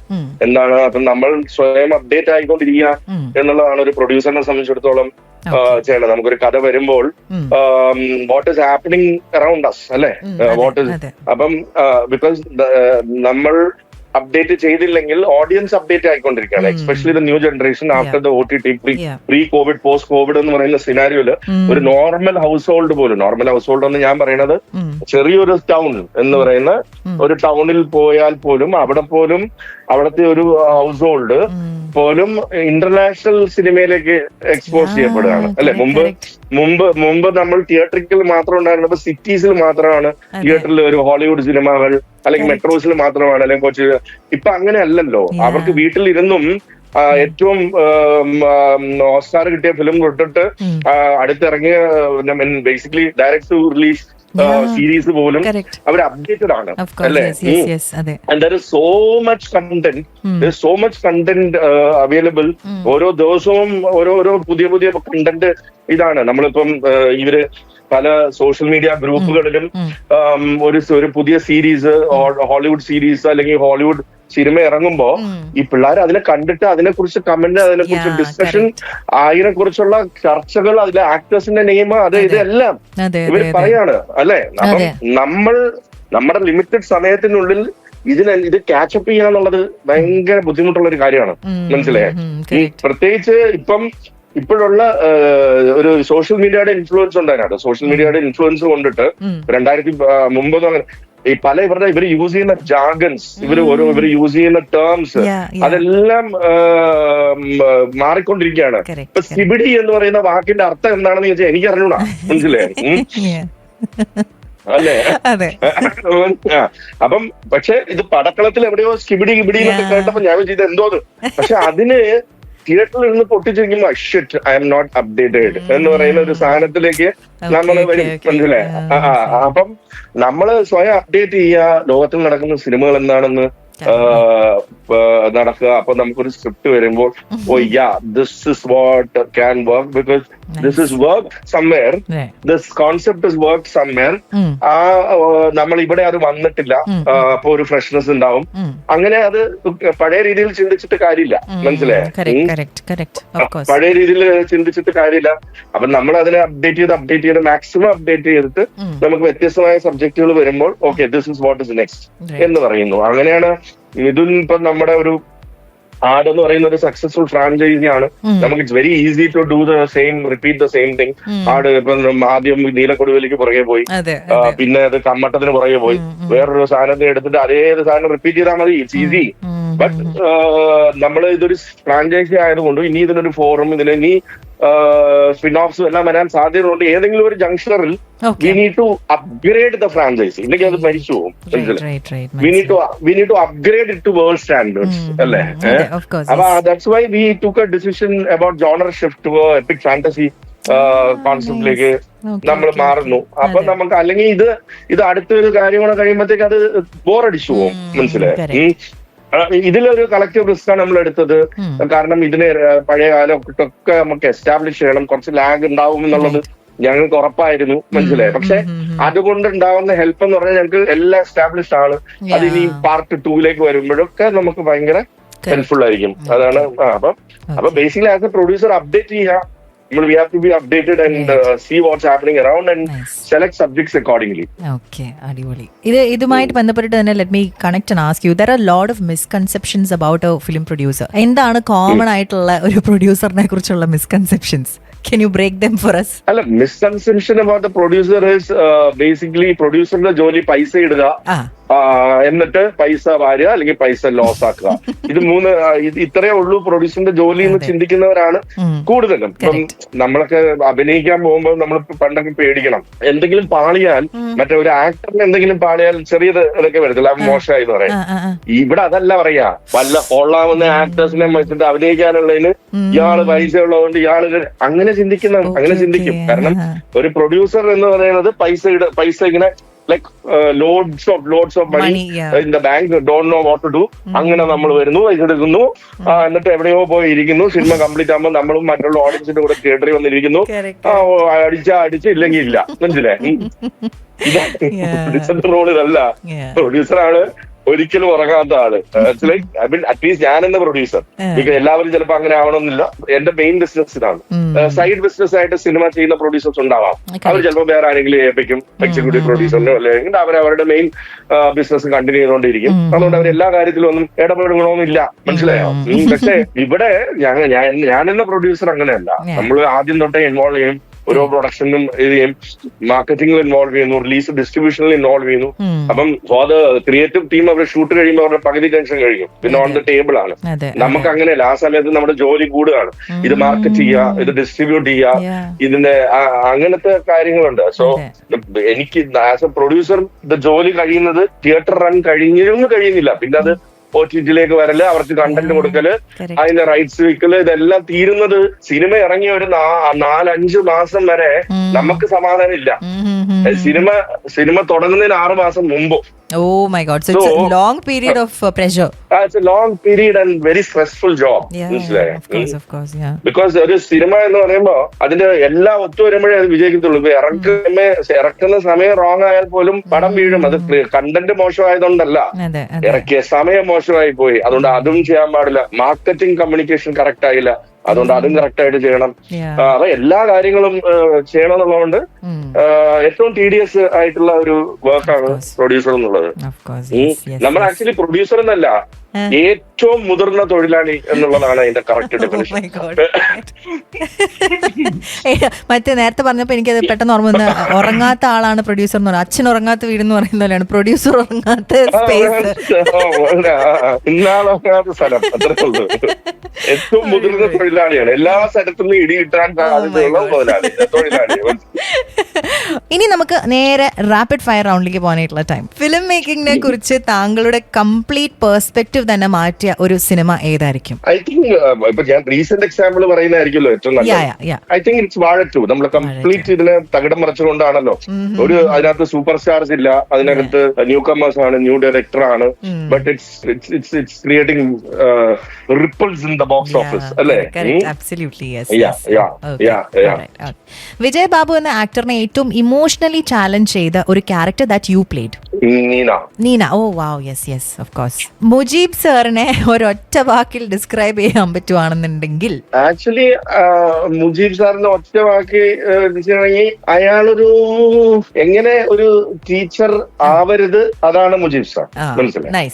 എന്താണ്, അപ്പം നമ്മൾ സ്വയം അപ്ഡേറ്റ് ആയിക്കൊണ്ടിരിക്കുക എന്നുള്ളതാണ് ഒരു പ്രൊഡ്യൂസറിനെ സംബന്ധിച്ചിടത്തോളം ചെയ്യണം. നമുക്കൊരു കഥ വരുമ്പോൾ what is happening around us അല്ലെ, വാട്ട് ഈസ്. അപ്പം ബിക്കോസ് നമ്മൾ അപ്ഡേറ്റ് ചെയ്തില്ലെങ്കിൽ ഓഡിയൻസ് അപ്ഡേറ്റ് ആയിക്കൊണ്ടിരിക്കുകയാണ്. Especially the new generation after the OTT, pre Covid, post Covid എന്ന് പറയുന്ന സിനാരിയോയില് ഒരു നോർമൽ ഹൗസ് ഹോൾഡ് പോലും, നോർമൽ ഹൗസ് ഹോൾഡ് എന്ന് ഞാൻ പറയുന്നത് ചെറിയൊരു ടൗൺ എന്ന് പറയുന്ന ഒരു ടൗണിൽ പോയാൽ പോലും അവിടുത്തെ ഒരു ഹൗസ് ഹോൾഡ് പോലും ഇന്റർനാഷണൽ സിനിമയിലേക്ക് എക്സ്പോസ് ചെയ്യപ്പെടുകയാണ് അല്ലെ. മുമ്പ് നമ്മൾ തിയേറ്ററിൽ മാത്രം ഉണ്ടായിരുന്നപ്പോ സിറ്റീസിൽ മാത്രമാണ് തിയേറ്ററിൽ ഒരു ഹോളിവുഡ് സിനിമകൾ, അല്ലെങ്കിൽ മെട്രോസിൽ മാത്രമാണ്, അല്ലെങ്കിൽ കൊച്ചി. ഇപ്പൊ അങ്ങനെ അല്ലല്ലോ. അവർക്ക് വീട്ടിലിരുന്നും ഏറ്റവും ഓസ്കാർ കിട്ടിയ ഫിലിം തൊട്ടിട്ട് അടുത്തിറങ്ങിയ basically direct to release series പോലും അവർ അപ്ഡേറ്റഡ് ആണ് അല്ലേ. And there is so much content available. ഓരോ ദിവസവും ഓരോ പുതിയ കണ്ടന്റ് ഇതാണ്. നമ്മളിപ്പം ഇവര് പല സോഷ്യൽ മീഡിയ ഗ്രൂപ്പുകളിലും ഒരു പുതിയ സീരീസ്, ഹോളിവുഡ് സീരീസ് അല്ലെങ്കിൽ ഹോളിവുഡ് സിനിമ ഇറങ്ങുമ്പോ ഈ പിള്ളേർ അതിനെ കണ്ടിട്ട് അതിനെക്കുറിച്ച് കമന്റ്, അതിനെക്കുറിച്ച് ഡിസ്കഷൻ, അതിനെക്കുറിച്ചുള്ള ചർച്ചകൾ, അതിലെ ആക്ടേഴ്സിന്റെ നെയിം, അത് ഇതെല്ലാം ഇവർ പറയാണ് അല്ലെ. അപ്പം നമ്മുടെ ലിമിറ്റഡ് സമയത്തിനുള്ളിൽ ഇത് ക്യാച്ചപ്പ് ചെയ്യാന്നുള്ളത് ഭയങ്കര ബുദ്ധിമുട്ടുള്ള ഒരു കാര്യമാണ്, മനസ്സിലായേ. പ്രത്യേകിച്ച് ഇപ്പോഴുള്ള ഒരു സോഷ്യൽ മീഡിയയുടെ ഇൻഫ്ലുവൻസ് ഉണ്ടായിരുന്നു. സോഷ്യൽ മീഡിയയുടെ ഇൻഫ്ലുവൻസ് കൊണ്ടിട്ട് 2000 മുമ്പൊന്നും അങ്ങനെ ഈ ഇവര് യൂസ് ചെയ്യുന്ന ജാർഗൻസ്, ഇവര് യൂസ് ചെയ്യുന്ന ടേംസ് അതെല്ലാം മാറിക്കൊണ്ടിരിക്കുകയാണ്. ഇപ്പൊ സിബിഡി എന്ന് പറയുന്ന വാക്കിന്റെ അർത്ഥം എന്താണെന്ന് ചോദിച്ചാൽ എനിക്ക് അറിഞ്ഞൂടാ, മനസ്സിലായി അല്ലേ. അപ്പം പക്ഷെ ഇത് പടക്കളത്തിൽ എവിടെയോ സ്കിബിഡി എന്നൊക്കെ കേട്ടപ്പോ ഞാൻ ചെയ്ത് എന്തോന്ന്, പക്ഷെ അതിന് തിയേറ്ററിൽ നിന്ന് പൊട്ടിച്ചിരിക്കുമ്പോ shit I'm not updated എന്ന് പറയുന്ന ഒരു സാധനത്തിലേക്ക് നമ്മൾ വരും, മനസ്സിലായി. അപ്പം നമ്മള് സ്വയം അപ്ഡേറ്റ് ചെയ്യുക, ലോകത്തിൽ നടക്കുന്ന സിനിമകൾ എന്താണെന്ന് നടക്കുക. അപ്പൊ നമുക്കൊരു സ്ക്രിപ്റ്റ് വരുമ്പോൾ this is what can work because this is work somewhere, this concept is work somewhere. നമ്മൾ ഇവിടെ അത് വന്നിട്ടില്ല, അപ്പൊ ഒരു ഫ്രഷ്നെസ് ഉണ്ടാവും. അങ്ങനെ അത് പഴയ രീതിയിൽ ചിന്തിച്ചിട്ട് കാര്യമില്ല, മനസ്സിലായോ. പഴയ രീതിയിൽ ചിന്തിച്ചിട്ട് കാര്യമില്ല. അപ്പൊ നമ്മൾ അതിനെ അപ്ഡേറ്റ് ചെയ്ത് മാക്സിമം അപ്ഡേറ്റ് ചെയ്തിട്ട് നമുക്ക് വ്യത്യസ്തമായ സബ്ജക്റ്റുകൾ വരുമ്പോൾ okay this is what is next എന്ന് പറയുന്നു. അങ്ങനെയാണ് മിഥുൻ ഇപ്പൊ നമ്മുടെ ഒരു ആട് എന്ന് പറയുന്ന ഒരു സക്സസ്ഫുൾ ഫ്രാഞ്ചൈസി ആണ്. നമുക്ക് it's very easy to do the same, repeat the same thing. Aadu ഇപ്പൊ ആദ്യം നീലക്കൊടുവേലിക്ക് പുറകെ പോയി, പിന്നെ അത് കമ്മട്ടത്തിന് പുറകെ പോയി, വേറൊരു സാധനത്തെ എടുത്തിട്ട് അതേ സാധനം റിപ്പീറ്റ് ചെയ്താൽ മതി, ഇറ്റ്സ് ഈസി. ബട്ട് നമ്മൾ ഇതൊരു ഫ്രാഞ്ചൈസി ആയതുകൊണ്ട് ഇനി ഇതിനൊരു ഫോറും ഇനി സ്പിൻ ഓഫ്സും എല്ലാം വരാൻ സാധ്യതയുണ്ട്. ഏതെങ്കിലും ഒരു ജംഗ്ഷനിൽ we need to upgrade the franchise, ഇല്ലെങ്കിൽ അത് മരിച്ചു പോകും. We need to upgrade it to world standards അല്ലേ. അപ്പൊ that's why we took a decision about genre shift to epic fantasy കോൺസെപ്റ്റിലേക്ക് നമ്മൾ മാറുന്നു. അപ്പൊ നമുക്ക് അല്ലെങ്കിൽ ഇത് അടുത്തൊരു കാര്യം കൂടെ കഴിയുമ്പോഴത്തേക്ക് അത് ബോറടിച്ചു പോകും, മനസ്സിലായി. ഇതിലൊരു കളക്റ്റീവ് റിസ്ക് ആണ് നമ്മൾ എടുത്തത്. കാരണം ഇതിന് പഴയ കാലത്തൊക്കെ നമുക്ക് എസ്റ്റാബ്ലിഷ് ചെയ്യണം, കുറച്ച് ലാഗ് ഉണ്ടാവും എന്നുള്ളത് ഞങ്ങൾക്ക് ഉറപ്പായിരുന്നു, മനസ്സിലായി. പക്ഷെ അതുകൊണ്ട് ഉണ്ടാവുന്ന ഹെൽപ്പ് എന്ന് പറഞ്ഞാൽ ഞങ്ങൾക്ക് എല്ലാം എസ്റ്റാബ്ലിഷ്ഡ് ആണ്. അത് ഇനി പാർട്ട് 2 വരുമ്പോഴൊക്കെ നമുക്ക് ഭയങ്കര ഹെൽപ്ഫുൾ ആയിരിക്കും. അതാണ്. അപ്പൊ basically as a producer update ചെയ്യുക, we have to be updated and see what's happening around and select subjects accordingly. Okay, അടിപൊളി. ഇതുമായിട്ട് ബന്ധപ്പെട്ടിട്ട് തന്നെ let me connect and ask you, there are lot of misconceptions about A film producer. എന്താണ് common ആയിട്ടുള്ള ഒരു പ്രൊഡ്യൂസറിനെ കുറിച്ചുള്ള misconceptions? Can you break them for us? അല്ല, misconception about the producer is basically പ്രൊഡ്യൂസറിന്റെ ജോലി പൈസ ഇടുക, എന്നിട്ട് പൈസ വാരുക അല്ലെങ്കിൽ പൈസ ലോസ് ആക്കുക. ഇത് ഇത്രയേ ഉള്ളൂ പ്രൊഡ്യൂസറിന്റെ ജോലി എന്ന് ചിന്തിക്കുന്നവരാണ് കൂടുതലും. ഇപ്പം നമ്മളൊക്കെ അഭിനയിക്കാൻ പോകുമ്പോൾ നമ്മൾ പണ്ടൊക്കെ പേടിക്കണം, എന്തെങ്കിലും പാളിയാൽ, മറ്റേ ഒരു ആക്ടറിന് എന്തെങ്കിലും പാളിയാൽ ചെറിയത് ഇതൊക്കെ വരത്തില്ല, മോശമായി എന്ന് പറയാം. ഇവിടെ അതല്ല പറയാ, വല്ല കൊള്ളാവുന്ന ആക്ടേഴ്സിനെ വെച്ചിട്ട് അഭിനയിക്കാനുള്ളതിന് ഇയാള് പൈസ ഉള്ളതുകൊണ്ട് ഇയാള് അങ്ങനെ ചിന്തിക്കും. കാരണം ഒരു പ്രൊഡ്യൂസർ എന്ന് പറയുന്നത് പൈസ ഇങ്ങനെ like loads of money in the bank, don't know what to do. അങ്ങനെ നമ്മൾ വരുന്നു, എടുക്കുന്നു, എന്നിട്ട് എവിടെയോ പോയി ഇരിക്കുന്നു. സിനിമ കംപ്ലീറ്റ് ആകുമ്പോൾ നമ്മളും മറ്റുള്ള ഓഡിയൻസിന്റെ കൂടെ തിയേറ്ററിൽ വന്നിരിക്കുന്നു. അടിച്ച ഇല്ലെങ്കിൽ ഇല്ല. മനസ്സിലായി? പ്രൊഡ്യൂസറിന്റെ റോൾ ഇതല്ല. പ്രൊഡ്യൂസറാണ് ഒരിക്കലും ഉറങ്ങാത്ത ആള്. അറ്റ്ലീസ്റ്റ് ഞാൻ എന്ന പ്രൊഡ്യൂസർ, എല്ലാവരും ചിലപ്പോൾ അങ്ങനെ ആവണമെന്നില്ല. എന്റെ മെയിൻ ബിസിനസ് ഇതാണ്. സൈഡ് ബിസിനസ് ആയിട്ട് സിനിമ ചെയ്യുന്ന പ്രൊഡ്യൂസേഴ്സ് ഉണ്ടാവാം. അവർ ചിലപ്പോൾ വേറെ ആരെങ്കിലും ഏൽപ്പിക്കും, എക്സിക്യൂട്ടീവ് പ്രൊഡ്യൂസറിനോ അല്ലെങ്കിൽ അവരുടെ മെയിൻ ബിസിനസ് കണ്ടിന്യൂ ചെയ്തുകൊണ്ടിരിക്കും. അതുകൊണ്ട് അവർ എല്ലാ കാര്യത്തിലും ഒന്നും ഇടപെടണമെന്നില്ല. മനസ്സിലായോ? പക്ഷെ ഇവിടെ ഞാൻ എന്ന പ്രൊഡ്യൂസർ അങ്ങനെയല്ല. നമ്മൾ ആദ്യം തൊട്ടേ ഇൻവോൾവ് ചെയ്യും, ഓരോ പ്രൊഡക്ഷനിലും ഇത് ചെയ്യും, മാർക്കറ്റിംഗിൽ ഇൻവോൾവ് ചെയ്യുന്നു, റിലീസ് ഡിസ്ട്രിബ്യൂഷനിൽ ഇൻവോൾവ് ചെയ്യുന്നു. അപ്പം ഫോർ ദ ക്രിയേറ്റീവ് ടീം അവരുടെ ഷൂട്ട് കഴിയുമ്പോൾ അവരുടെ പകുതി ടെൻഷൻ കഴിയും, പിന്നെ ഓൺ ദ ടേബിൾ ആണ്. നമുക്ക് അങ്ങനെയല്ല. ആ സമയത്ത് നമ്മുടെ ജോലി കൂടുകയാണ്. ഇത് മാർക്കറ്റ് ചെയ്യുക, ഇത് ഡിസ്ട്രിബ്യൂട്ട് ചെയ്യുക, ഇതിന്റെ അങ്ങനത്തെ കാര്യങ്ങളുണ്ട്. സോ എനിക്ക് ആസ് എ പ്രൊഡ്യൂസർ ജോലി കഴിയുന്നത് തിയേറ്റർ റൺ കഴിയുന്നില്ല. പിന്നെ അത് OTT-ലേക്ക് വരല്, അവർക്ക് കണ്ടന്റ് കൊടുക്കല്, അതിന്റെ റൈറ്റ്സ് വിൽക്കല്, ഇതെല്ലാം തീരുന്നത് സിനിമ ഇറങ്ങിയ ഒരു 4-5 മാസം വരെ നമുക്ക് സമാധാനം ഇല്ല. സിനിമ തുടങ്ങുന്നതിന് 6 മാസം മുമ്പ്. Oh my God! So it's a long period of pressure. It's a long period and very stressful job. Of course, yeah. Because ഒരു സിനിമ എന്ന് പറയുമ്പോ അതിന്റെ എല്ലാം ഒത്തുവരുമ്പോഴേ അത് വിജയിക്കത്തുള്ളൂ. ഇപ്പൊ ഇറക്കുന്ന സമയം റോങ് ആയാൽ പോലും പടം വീഴും. അത് കണ്ടന്റ് മോശമായതുകൊണ്ടല്ല, ഇറക്കിയ സമയം മോശമായി പോയി. അതുകൊണ്ട് അതും ചെയ്യാൻ പാടില്ല. മാർക്കറ്റിംഗ് കമ്മ്യൂണിക്കേഷൻ കറക്റ്റ് ആയില്ല, അതുകൊണ്ട് അതും കറക്റ്റ് ആയിട്ട് ചെയ്യണം. അപ്പൊ എല്ലാ കാര്യങ്ങളും ചെയ്യണം എന്നുള്ളതുകൊണ്ട് ഏറ്റവും ടീഡിയസ് ആയിട്ടുള്ള ഒരു വർക്കാണ് പ്രൊഡ്യൂസർ എന്നുള്ളത്. നമ്മൾ ആക്ച്വലി പ്രൊഡ്യൂസർ എന്നല്ല, ഏറ്റവും മുതിർന്ന തൊഴിലാളി എന്നുള്ളതാണ് അതിന്റെ കറക്റ്റ് ഡെഫിനിഷൻ. മറ്റേ നേരത്തെ പറഞ്ഞപ്പോ എനിക്കത് പെട്ടെന്ന് ഓർമ്മ വന്ന, ഉറങ്ങാത്ത ആളാണ് പ്രൊഡ്യൂസർ എന്ന് പറയുന്നത്. അച്ഛൻ ഉറങ്ങാത്ത വീട് എന്ന് പറയുന്ന പോലെയാണ് പ്രൊഡ്യൂസർ ഉറങ്ങാത്ത സ്പേസ്. ഇന്നാളൊറങ്ങാത്ത സ്ഥലം, അത്രേ ഉള്ളൂ. ഏറ്റവും മുതിർന്ന തൊഴിലാളിയാണ്. എല്ലാ സ്ഥലത്തുനിന്നും ഇടി കിട്ടാൻ സാധ്യതയുള്ള തൊഴിലാളി. ഇനി നമുക്ക് നേരെ റാപ്പിഡ് ഫയർ റൗണ്ടിലേക്ക് പോകാനായിട്ടുള്ള ടൈം. ഫിലിം മേക്കിങ്ങിനെ കുറിച്ച് താങ്കളുടെ കംപ്ലീറ്റ് പെർസ്പെക്റ്റീവ് തന്നെ മാറ്റിയ ഒരു സിനിമ ഏതായിരിക്കും? ഐ തിങ്ക് ഇപ്പൊ ഞാൻ റീസെന്റ് എക്സാമ്പിൾ പറയുന്നതായിരിക്കുമല്ലോ ഏറ്റവും നല്ലത്. ഐ തിങ്ക് ഇറ്റ്സ് വാഴ 2. നമ്മൾ കംപ്ലീറ്റ് ഇതിനെ തകിടം മറിച്ചുകൊണ്ടാണല്ലോ. അതിനകത്ത് സൂപ്പർ സ്റ്റാർസ് ഇല്ല, അതിനകത്ത് ന്യൂ കമേഴ്സ് ആണ്, ന്യൂ ഡയറക്ടർ ആണ്. But it's creating ripples in the box office, അല്ലേ? വിജയ് ബാബു എന്ന ആക്ടറിനെ ഏറ്റവും ഇമോഷണലി ചാലഞ്ച് ചെയ്ത ഒരു character that you played? Neena. Oh wow, yes of course. Mujeeb സാറിനെ ഒരൊറ്റ വാക്കിൽ ഡിസ്ക്രൈബ് ചെയ്യാൻ പറ്റുവാണെന്നുണ്ടെങ്കിൽ? ആക്ച്വലി മുജീബ് സാറിന്റെ ഒറ്റ വാക്ക് അയാളൊരു എങ്ങനെ ഒരു ടീച്ചർ ആവരുത്, അതാണ് മുജീബ് സാർ. മനസ്സിലായി?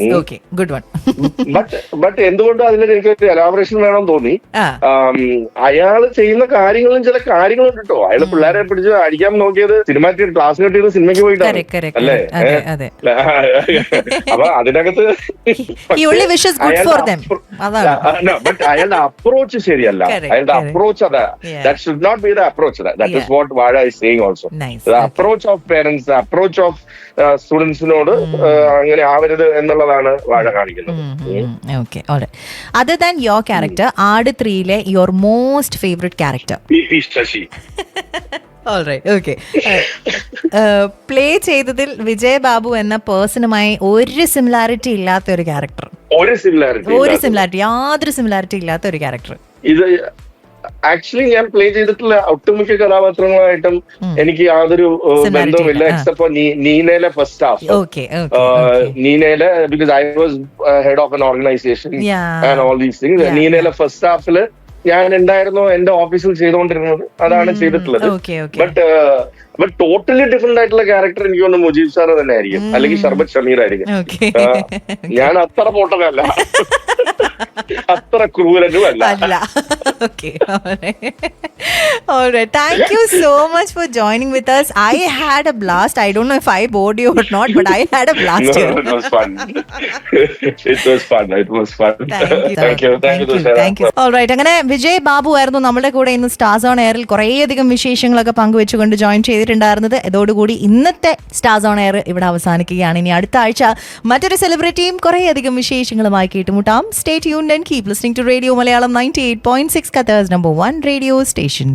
ബട്ട് എന്തുകൊണ്ടും അതിൽ എനിക്ക് എലാബറേഷൻ വേണമെന്ന് തോന്നി. അയാള് ചെയ്യുന്ന കാര്യങ്ങളും ചില കാര്യങ്ങളുണ്ട് കേട്ടോ. അയാള് പിള്ളേരെ പിടിച്ച് അടിക്കാൻ നോക്കിയത് സിനിമാറ്റിക് ക്ലാസ് കിട്ടിയത് സിനിമയ്ക്ക് പോയിട്ടാണ്, അല്ലേ? അപ്പൊ അതിനകത്ത് ബട്ട് അയാളുടെ അപ്രോച്ച് ശരിയല്ല. അയാളുടെ അപ്രോച്ച് അതാ, that should not be the approach. That is what Vaazha is saying also. The approach of parents, approach of സ്റ്റുഡൻസിനോട് അങ്ങനെ ആവരുത് എന്നുള്ളതാണ് വാഴ കാണിക്കുന്നത്. Other than your character, Aadu 3-ലെ your most favorite character? P Sasi. Play ചെയ്തതിൽ വിജയ് ബാബു എന്ന പേഴ്സണുമായി ഒരു സിമിലാരിറ്റി ഇല്ലാത്ത ഒരു ക്യാരക്ടർ? യാതൊരു സിമിലാരിറ്റി ഇല്ലാത്ത ഒരു ക്യാരക്ടർ. ഇത് ആക്ച്വലി ഞാൻ പ്ലേ ചെയ്തിട്ടുള്ള ഒട്ടുമിക്ക കഥാപാത്രങ്ങളായിട്ടും എനിക്ക് യാതൊരു ബന്ധവുമില്ല, എക്സെപ്റ്റ് ഫോർ നീനയിലെ ഫസ്റ്റ് ഹാഫ്. നീനയിലെ because I was head of an organisation and all these things. നീനയിലെ ഫസ്റ്റ് ഹാഫില് ഞാൻ എന്തായിരുന്നോ എന്റെ ഓഫീസിൽ ചെയ്തുകൊണ്ടിരുന്നത് അതാണ് ചെയ്തിട്ടുള്ളത്. ബട്ട് ടോട്ടലി ഡിഫറെന്റ് ആയിട്ടുള്ള ക്യാരക്ടർ എനിക്ക് തോന്നുന്നു മുജീബ് സാർ തന്നെ ആയിരിക്കും, അല്ലെങ്കിൽ ഷർബത്ത് ഷമീർ ആയിരിക്കും. ഞാൻ അത്ര പൊട്ടനല്ല, അത്ര ക്രൂരനുമല്ല. Thank you so much for joining with us. I had a blast. I don't know if I bored you or not, but I had a blast here. It was fun. It was fun. Thank you. All right. അങ്ങനെ വിജയ് ബാബു ആയിരുന്നു നമ്മുടെ കൂടെ ഇന്ന് stars on എയറിൽ കുറേയധികം വിശേഷങ്ങളൊക്കെ പങ്കുവെച്ചുകൊണ്ട് join ചെയ്തിട്ടുണ്ടായിരുന്നത്. ഇതോടുകൂടി ഇന്നത്തെ സ്റ്റാർസ് ഓൺ എയർ ഇവിടെ അവസാനിക്കുകയാണ്. ഇനി അടുത്ത ആഴ്ച മറ്റൊരു സെലിബ്രിറ്റിയും കുറേയധികം വിശേഷങ്ങളുമായി കേട്ടുമുട്ടാം. Stay tuned and keep listening to Radio Malayalam 98.6, Qatar's #1 radio station.